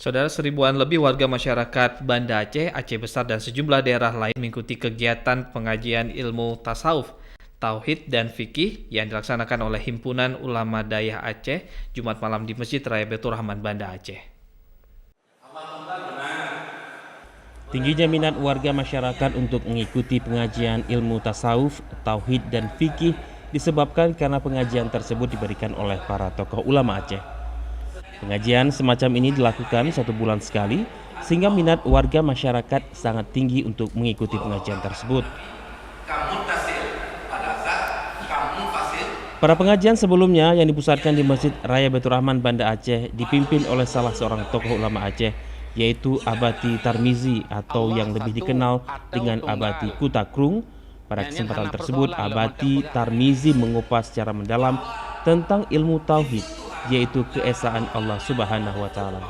Saudara, seribuan lebih warga masyarakat Banda Aceh, Aceh Besar, dan sejumlah daerah lain mengikuti kegiatan pengajian ilmu tasawuf, tauhid, dan fikih yang dilaksanakan oleh Himpunan Ulama Dayah Aceh Jumat malam di Masjid Raya Baitur Rahman, Banda Aceh. Tingginya minat warga masyarakat untuk mengikuti pengajian ilmu tasawuf, tauhid, dan fikih disebabkan karena pengajian tersebut diberikan oleh para tokoh ulama Aceh. Pengajian semacam ini dilakukan 1 bulan sekali, sehingga minat warga masyarakat sangat tinggi untuk mengikuti pengajian tersebut. Para pengajian sebelumnya yang dipusatkan di Masjid Raya Baitur Rahman, Banda Aceh dipimpin oleh salah seorang tokoh ulama Aceh, yaitu Abati Tarmizi atau yang lebih dikenal dengan Abati Kutakrung. Pada kesempatan tersebut, Abati Tarmizi mengupas secara mendalam tentang ilmu tauhid, yaitu keesaan Allah Subhanahu wa Ta'ala.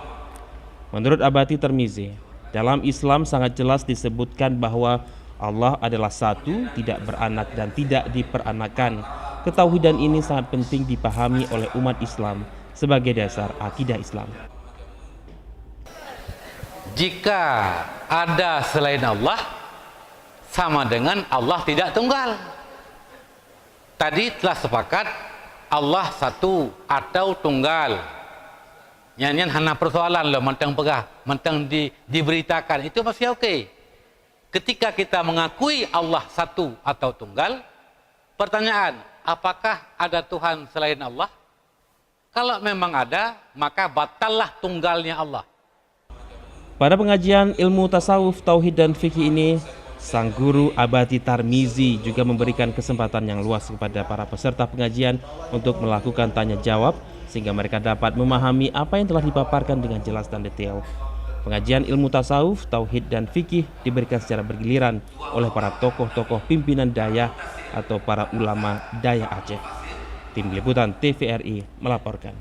Menurut Abati Tarmizi, dalam Islam sangat jelas disebutkan bahwa Allah adalah satu, tidak beranak dan tidak diperanakan. Ketauhidan ini sangat penting dipahami oleh umat Islam sebagai dasar akidah Islam. Jika ada selain Allah, sama dengan Allah tidak tunggal. Tadi telah sepakat Allah satu atau tunggal. Yang hanya persoalan loh, mentang pegah, mentang diberitakan, itu masih oke. Ketika kita mengakui Allah satu atau tunggal, pertanyaan, apakah ada Tuhan selain Allah? Kalau memang ada, maka batallah tunggalnya Allah. Pada pengajian ilmu tasawuf, tauhid, dan fikih ini, sang guru Abati Tarmizi juga memberikan kesempatan yang luas kepada para peserta pengajian untuk melakukan tanya jawab sehingga mereka dapat memahami apa yang telah dipaparkan dengan jelas dan detail. Pengajian ilmu tasawuf, tauhid, dan fikih diberikan secara bergiliran oleh para tokoh-tokoh pimpinan dayah atau para ulama dayah Aceh. Tim Liputan TVRI melaporkan.